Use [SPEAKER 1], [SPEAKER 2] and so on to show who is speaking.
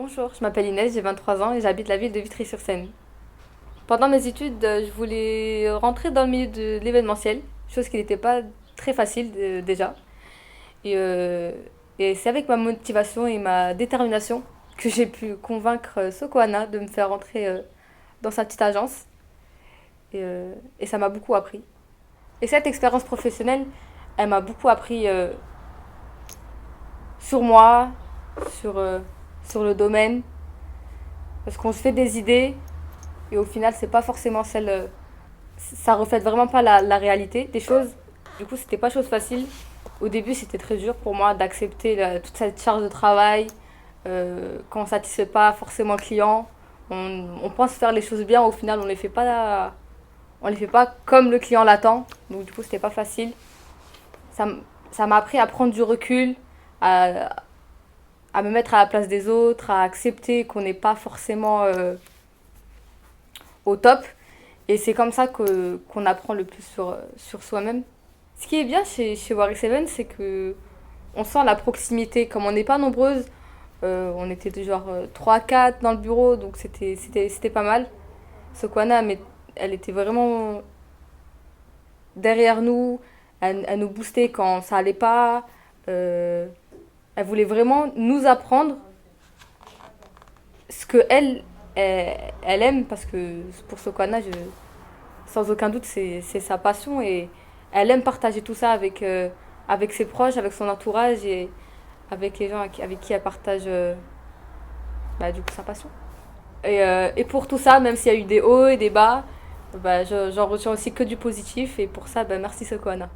[SPEAKER 1] Bonjour, je m'appelle Inès, j'ai 23 ans et j'habite la ville de Vitry-sur-Seine. Pendant mes études, je voulais rentrer dans le milieu de l'événementiel, chose qui n'était pas très facile déjà. Et, euh, et c'est avec ma motivation et ma détermination que j'ai pu convaincre Sokoana de me faire rentrer dans sa petite agence. Et ça m'a beaucoup appris. Et cette expérience professionnelle, elle m'a beaucoup appris sur moi, sur, euh, sur le domaine, parce qu'on se fait des idées et au final, c'est pas forcément celle. Ça reflète vraiment pas la réalité des choses. Du coup, c'était pas chose facile. Au début, c'était très dur pour moi d'accepter toute cette charge de travail. Quand on satisfait pas forcément le client, on pense faire les choses bien, au final, on les fait pas comme le client l'attend. Donc, du coup, c'était pas facile. Ça, ça m'a appris à prendre du recul, à, à me mettre à la place des autres, à accepter qu'on n'est pas forcément au top. Et c'est comme ça qu'on apprend le plus sur soi-même. Ce qui est bien chez Warrior Seven, c'est que on sent la proximité. Comme on n'est pas nombreuses, on était de genre 3-4 dans le bureau, donc c'était pas mal. Sokwana, mais elle était vraiment derrière nous, elle nous boostait quand ça allait pas. Euh, Elle voulait vraiment nous apprendre ce que elle aime, parce que pour Sokwana, sans aucun doute, c'est sa passion et elle aime partager tout ça avec ses proches, avec son entourage et avec les gens avec qui elle partage du coup sa passion. Et pour tout ça, même s'il y a eu des hauts et des bas, j'en retiens aussi que du positif et pour ça, merci Sokoana.